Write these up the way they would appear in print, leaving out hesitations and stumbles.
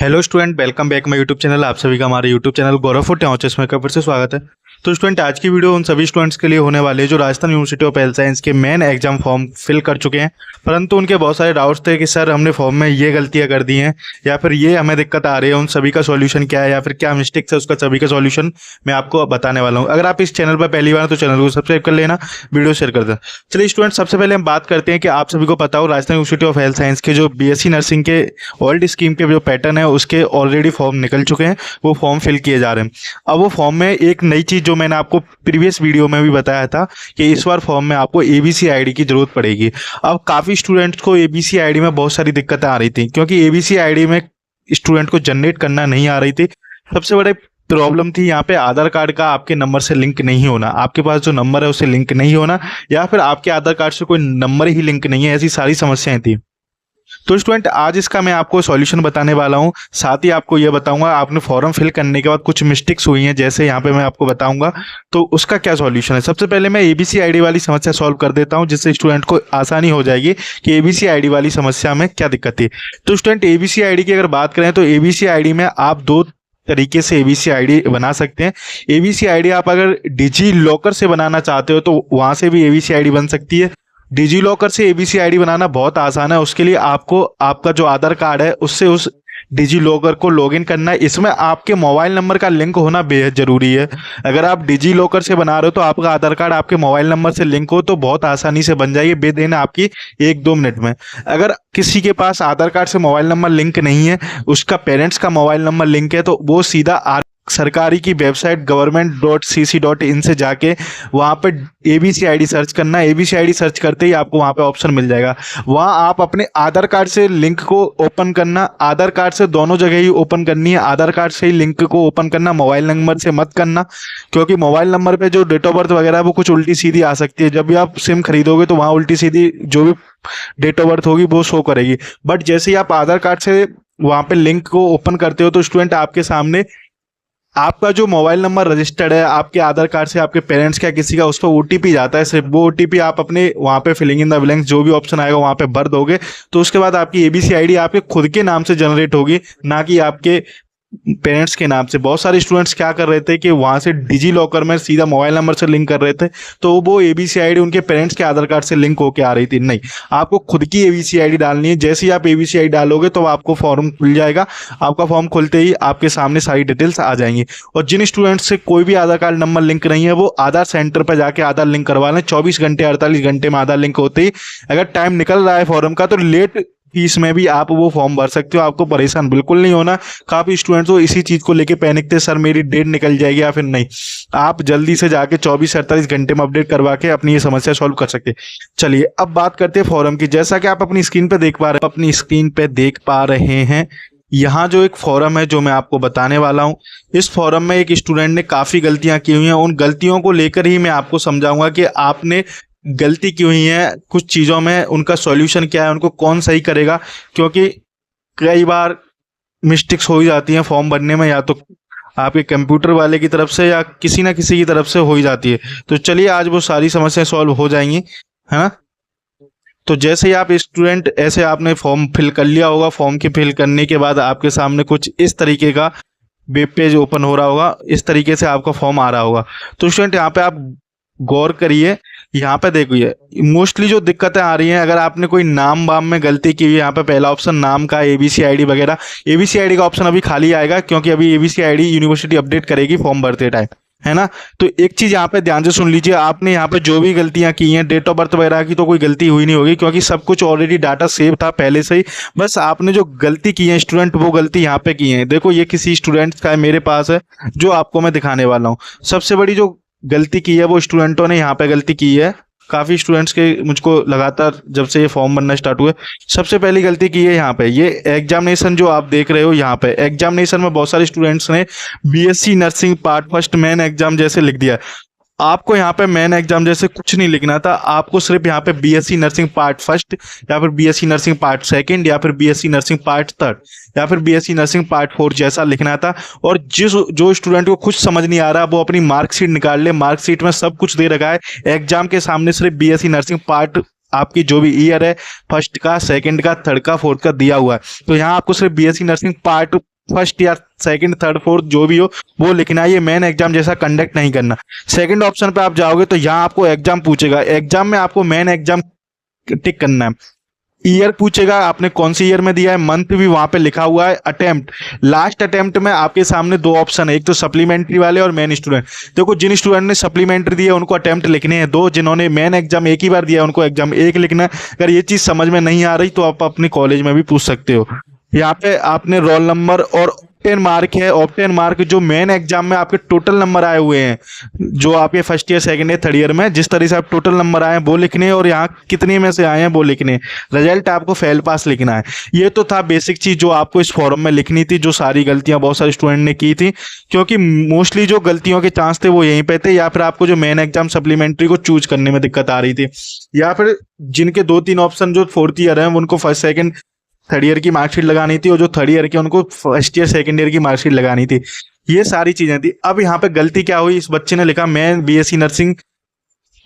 Hello student, welcome back my YouTube channel. आप सभी का हमारे YouTube channel Gaurav for technology में फिर से स्वागत है। तो स्टूडेंट, आज की वीडियो उन सभी स्टूडेंट्स के लिए होने वाली है जो Rajasthan university of health science के मेन एग्जाम फॉर्म फिल कर चुके हैं, परंतु उनके बहुत सारे डाउट्स थे कि सर हमने फॉर्म में ये गलतियां कर दी हैं या फिर ये हमें दिक्कत आ रही है। उन सभी का सॉल्यूशन क्या है या फिर क्या मिस्टेक्स है, उसका सभी का सॉल्यूशन मैं आपको बताने वाला हूँ। अगर आप इस चैनल पर पहली बार तो चैनल को सब्सक्राइब कर लेना, वीडियो शेयर कर देना। चलिए स्टूडेंट, सबसे पहले हम बात करते हैं कि आप सभी को पता हो Rajasthan university of health science के जो बीएससी नर्सिंग के ओल्ड स्कीम के जो पैटर्न है उसके ऑलरेडी फॉर्म निकल चुके हैं, वो फॉर्म फिल किए जा रहे हैं। अब वो फॉर्म में एक नई चीज जो मैंने आपको प्रीवियस वीडियो में भी बताया था कि इस बार फॉर्म में आपको एबीसी आईडी की जरूरत पड़ेगी। अब काफी स्टूडेंट्स को एबीसी आईडी में बहुत सारी दिक्कतें आ रही थी, क्योंकि एबीसी आईडी में स्टूडेंट को जनरेट करना नहीं आ रही थी। सबसे बड़े प्रॉब्लम थी यहाँ पे आधार कार्ड का आपके नंबर से लिंक नहीं होना, आपके पास जो नंबर है उससे लिंक नहीं होना, या फिर आपके आधार कार्ड से कोई नंबर ही लिंक नहीं है, ऐसी सारी समस्याएं थी। तो स्टूडेंट, आज इसका मैं आपको सॉल्यूशन बताने वाला हूं। साथ ही आपको यह बताऊंगा आपने फॉर्म फिल करने के बाद कुछ मिस्टेक्स हुई हैं, जैसे यहाँ पे मैं आपको बताऊंगा, तो उसका क्या सॉल्यूशन है। सबसे पहले मैं एबीसी आईडी वाली समस्या सॉल्व कर देता हूं, जिससे स्टूडेंट को आसानी हो जाएगी कि एबीसी आईडी वाली समस्या में क्या दिक्कत थी। तो स्टूडेंट, एबीसी आईडी की अगर बात करें तो एबीसी आईडी में आप दो तरीके से एबीसी आईडी बना सकते हैं। एबीसी आईडी आप अगर डिजी लॉकर से बनाना चाहते हो तो वहां से भी एबीसी आईडी बन सकती है। डिजी लॉकर से एबीसी आईडी बनाना बहुत आसान है। उसके लिए आपको आपका जो आधार कार्ड है उससे उस डिजी लॉकर को लॉगिन करना है। इसमें आपके मोबाइल नंबर का लिंक होना बेहद जरूरी है। अगर आप डिजी लॉकर से बना रहे हो तो आपका आधार कार्ड आपके मोबाइल नंबर से लिंक हो तो बहुत आसानी से बन जाएगी, विदिन आपकी 1-2 मिनट में। अगर किसी के पास आधार कार्ड से मोबाइल नंबर लिंक नहीं है, उसका पेरेंट्स का मोबाइल नंबर लिंक है, तो वो सीधा सरकारी की वेबसाइट government.cc.in से जाके वहाँ पे एबीसी आईडी सर्च करना है। एबीसी आईडी सर्च करते ही आपको वहाँ पे ऑप्शन मिल जाएगा। वहाँ आप अपने आधार कार्ड से लिंक को ओपन करना, आधार कार्ड से दोनों जगह ही ओपन करनी है। आधार कार्ड से ही लिंक को ओपन करना, मोबाइल नंबर से मत करना, क्योंकि मोबाइल नंबर पे जो डेट ऑफ बर्थ वगैरह है वो कुछ उल्टी सीधी आ सकती है। जब भी आप सिम खरीदोगे तो वहाँ उल्टी सीधी जो भी डेट ऑफ बर्थ होगी वो शो करेगी। बट जैसे ही आप आधार कार्ड से वहाँ पे लिंक को ओपन करते हो तो स्टूडेंट आपके सामने आपका जो मोबाइल नंबर रजिस्टर्ड है आपके आधार कार्ड से, आपके पेरेंट्स का किसी का, उस पर ओटीपी जाता है। सिर्फ वो ओटीपी आप अपने वहाँ पे फिलिंग इन द ब्लैंक्स जो भी ऑप्शन आएगा वहाँ पे भर दोगे, तो उसके बाद आपकी एबीसी आईडी आपके खुद के नाम से जनरेट होगी, ना कि आपके पेरेंट्स के नाम से। बहुत सारे स्टूडेंट्स क्या कर रहे थे कि वहां से डिजी लॉकर में सीधा मोबाइल नंबर से लिंक कर रहे थे, तो वो एबीसी आईडी उनके पेरेंट्स के आधार कार्ड से लिंक होकर आ रही थी। नहीं, आपको खुद की एबीसी आईडी डालनी है। जैसे ही आप एबीसी आईडी डालोगे तो आपको फॉर्म खुल जाएगा। आपका फॉर्म खुलते ही आपके सामने सारी डिटेल्स आ जाएंगी। और जिन स्टूडेंट्स से कोई भी आधार कार्ड नंबर लिंक नहीं है वो आधार सेंटर पर जाके आधार लिंक करवा लें। 24 घंटे 48 घंटे में आधार लिंक होते ही, अगर टाइम निकल रहा है फॉर्म का तो लेट फीस में भी आप वो फॉर्म भर सकते हो। आपको परेशान बिल्कुल नहीं होना। काफी स्टूडेंट्स तो इसी चीज को लेके पैनिक थे, सर मेरी डेट निकल जाएगी या फिर नहीं। आप जल्दी से जाके 24 से 48 घंटे में अपडेट करवा के अपनी ये समस्या सॉल्व कर सकते हैं। चलिए अब बात करते हैं फॉर्म की। जैसा कि आप अपनी स्क्रीन पे देख पा रहे हैं, यहाँ जो एक फॉर्म है जो मैं आपको बताने वाला हूँ, इस फॉर्म में एक स्टूडेंट ने काफी गलतियां की हुई हैं। उन गलतियों को लेकर ही मैं आपको समझाऊंगा कि आपने गलती क्यों हुई है, कुछ चीज़ों में उनका सॉल्यूशन क्या है, उनको कौन सही करेगा। क्योंकि कई बार मिस्टेक्स हो ही जाती हैं फॉर्म भरने में, या तो आपके कंप्यूटर वाले की तरफ से या किसी ना किसी की तरफ से हो ही जाती है। तो चलिए आज वो सारी समस्याएं सॉल्व हो जाएंगी, है ना। तो जैसे ही आप स्टूडेंट ऐसे आपने फॉर्म फिल कर लिया होगा, फॉर्म के फिल करने के बाद आपके सामने कुछ इस तरीके का वेब पेज ओपन हो रहा होगा, इस तरीके से आपका फॉर्म आ रहा होगा। तो स्टूडेंट यहाँ पे आप गौर करिए, यहाँ पे देखिए मोस्टली जो दिक्कतें आ रही हैं, अगर आपने कोई नाम वाम में गलती की हुई है, यहाँ पे पहला ऑप्शन नाम का, एबीसी आईडी वगैरह। एबीसी आईडी का ऑप्शन अभी खाली आएगा क्योंकि अभी एबीसी आईडी यूनिवर्सिटी अपडेट करेगी फॉर्म भरते टाइम, है ना। तो एक चीज यहाँ पे ध्यान से सुन लीजिए, आपने यहाँ पे जो भी गलतियां की हैं, डेट ऑफ बर्थ वगैरह की तो कोई गलती हुई नहीं होगी, क्योंकि सब कुछ ऑलरेडी डाटा सेव था पहले से ही। बस आपने जो गलती की है स्टूडेंट, वो गलती यहाँ पे की है। देखो ये किसी स्टूडेंट का है, मेरे पास है, जो आपको मैं दिखाने वाला हूँ। सबसे बड़ी जो गलती की है वो स्टूडेंटों ने यहाँ पे गलती की है। काफी स्टूडेंट्स के मुझको लगातार जब से ये फॉर्म बनना स्टार्ट हुए, सबसे पहली गलती की है यहाँ पे, ये एग्जामिनेशन जो आप देख रहे हो यहाँ पे, एग्जामिनेशन में बहुत सारे स्टूडेंट्स ने BSc nursing part first main exam जैसे लिख दिया। आपको यहाँ पे मेन एग्जाम जैसे कुछ नहीं लिखना था, आपको सिर्फ यहाँ पे बीएससी नर्सिंग पार्ट फर्स्ट या फिर बीएससी नर्सिंग पार्ट सेकंड या फिर बीएससी नर्सिंग पार्ट थर्ड या फिर बीएससी नर्सिंग पार्ट 4 जैसा लिखना था। और जो स्टूडेंट को कुछ समझ नहीं आ रहा वो अपनी मार्कशीट निकाल ले, मार्कशीट में सब कुछ दे रखा है। एग्जाम के सामने सिर्फ बीएससी नर्सिंग पार्ट आपकी जो भी ईयर है, फर्स्ट का, सेकंड का, थर्ड का, फोर्थ का दिया हुआ है। तो यहाँ आपको सिर्फ बीएससी नर्सिंग पार्ट फर्स्ट या सेकंड, थर्ड, फोर्थ जो भी हो वो लिखना है, ये मेन एग्जाम जैसा कंडक्ट नहीं करना। सेकंड ऑप्शन पे आप जाओगे तो यहाँ आपको एग्जाम पूछेगा, एग्जाम में आपको मेन एग्जाम टिक करना है। ईयर पूछेगा आपने कौन सी ईयर में दिया है, मंथ भी वहां पे लिखा हुआ है, अटेम्प्ट, लास्ट अटेम्प्ट में आपके सामने दो ऑप्शन है, एक तो सप्लीमेंट्री वाले और मेन स्टूडेंट। देखो जिन स्टूडेंट ने सप्लीमेंट्री दिया उनको अटेम्प्ट लिखने हैं दो, जिन्होंने मेन एग्जाम एक ही बार दिया उनको एग्जाम एक लिखना है। अगर ये चीज समझ में नहीं आ रही तो आप अपने कॉलेज में भी पूछ सकते हो। यहाँ पे आपने रोल नंबर और ऑप्टेन मार्क है, ऑप्टेन मार्क जो मेन एग्जाम में आपके टोटल नंबर आए हुए हैं, जो आपके first year, second year, third year में जिस तरह से आप टोटल नंबर आए हैं वो लिखने हैं, और यहाँ कितने में से आए हैं वो लिखने हैं। रिजल्ट आपको फेल पास लिखना है। ये तो था बेसिक चीज जो आपको इस फॉर्म में लिखनी थी, जो सारी गलतियां बहुत सारे स्टूडेंट ने की थी, क्योंकि मोस्टली जो गलतियों के चांस थे वो यहीं पे थे, या फिर आपको जो मेन एग्जाम सप्लीमेंट्री को चूज करने में दिक्कत आ रही थी, या फिर जिनके 2-3 ऑप्शन जो फोर्थ ईयर है उनको फर्स्ट, सेकंड, थर्ड ईयर की मार्कशीट लगानी थी, और जो थर्ड ईयर की उनको फर्स्ट ईयर, सेकंड ईयर की मार्कशीट लगानी थी। ये सारी चीजें थी। अब यहाँ पे गलती क्या हुई, इस बच्चे ने लिखा मैं BSc nursing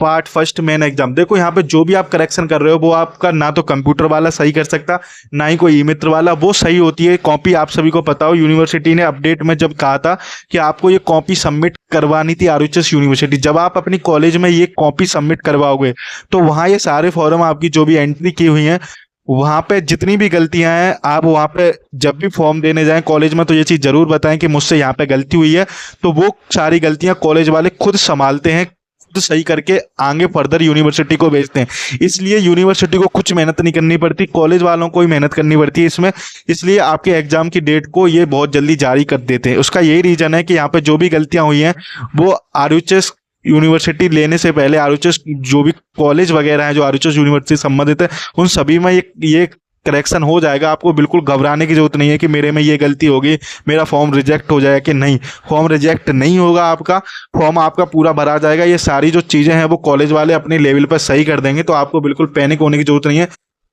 part first main exam. देखो यहाँ पे जो भी आप करेक्शन कर रहे हो वो आपका ना तो कंप्यूटर वाला सही कर सकता, ना ही कोई ई मित्र वाला, वो सही होती है कॉपी। आप सभी को पता हो यूनिवर्सिटी ने अपडेट में जब कहा था कि आपको ये कॉपी सबमिट करवानी थी आरएचएस यूनिवर्सिटी, जब आप अपनी कॉलेज में ये कॉपी सबमिट करवाओगे तो वहाँ ये सारे फॉर्म आपकी जो भी एंट्री की हुई हैं वहां पे जितनी भी गलतियां हैं, आप वहां पे जब भी फॉर्म देने जाएं कॉलेज में तो ये चीज जरूर बताएं कि मुझसे यहाँ पे गलती हुई है। तो वो सारी गलतियां कॉलेज वाले खुद संभालते हैं, खुद सही करके आगे फर्दर यूनिवर्सिटी को भेजते हैं। इसलिए यूनिवर्सिटी को कुछ मेहनत नहीं करनी पड़ती, कॉलेज वालों को ही मेहनत करनी पड़ती है इसमें। इसलिए आपके एग्जाम की डेट को ये बहुत जल्दी जारी कर देते हैं। उसका यही रीजन है कि यहाँ पे जो भी गलतियां हुई हैं वो आरएचएस यूनिवर्सिटी लेने से पहले, आरएचएस जो भी कॉलेज वगैरह हैं जो आरएचएस यूनिवर्सिटी से संबंधित है उन सभी में ये करेक्शन हो जाएगा। आपको बिल्कुल घबराने की जरूरत नहीं है कि मेरे में ये गलती होगी, मेरा फॉर्म रिजेक्ट हो जाएगा, कि नहीं, फॉर्म रिजेक्ट नहीं होगा, आपका फॉर्म आपका पूरा भरा जाएगा। ये सारी जो चीजें हैं वो कॉलेज वाले अपने लेवल पर सही कर देंगे, तो आपको बिल्कुल पैनिक होने की जरूरत नहीं है।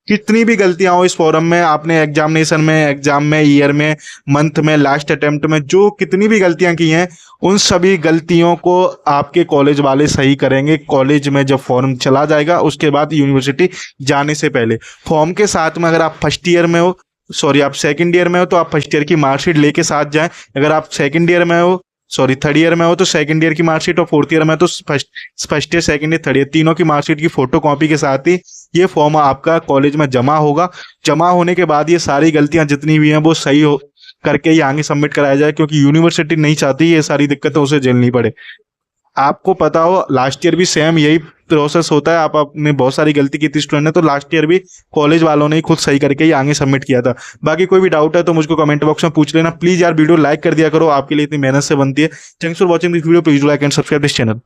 कितनी भी गलतियां हो इस फॉरम में, आपने एग्जामिनेशन में, एग्जाम में, ईयर में, मंथ में, लास्ट अटेम्प्ट में जो कितनी भी गलतियां की हैं उन सभी गलतियों को आपके कॉलेज वाले सही करेंगे। कॉलेज में जब फॉर्म चला जाएगा उसके बाद यूनिवर्सिटी जाने से पहले फॉर्म के साथ में, अगर आप फर्स्ट ईयर में हो, सॉरी आप सेकंड ईयर में हो तो आप फर्स्ट ईयर की मार्कशीट लेके साथ जाएं। अगर आप सेकंड ईयर में हो, सॉरी थर्ड ईयर में हो तो सेकंड ईयर की मार्कशीट, और फोर्थ ईयर में तो first year, second year, third year तीनों की मार्कशीट की फोटो कॉपी के साथ ही ये फॉर्म आपका कॉलेज में जमा होगा। जमा होने के बाद ये सारी गलतियां जितनी भी हैं वो सही हो करके ही आगे सबमिट कराया जाए, क्योंकि यूनिवर्सिटी नहीं चाहती ये सारी दिक्कतें उसे झेलनी पड़े। आपको पता हो लास्ट ईयर भी सेम यही प्रोसेस होता है। आपने बहुत सारी गलती की थी स्टूडेंट ने, तो लास्ट ईयर भी कॉलेज वालों ने ही खुद सही करके ही आगे सबमिट किया था। बाकी कोई भी डाउट है तो मुझको कमेंट बॉक्स में पूछ लेना। प्लीज यार वीडियो लाइक कर दिया करो, आपके लिए इतनी मेहनत से बनती है। Thanks for watching this video, please like and subscribe this channel.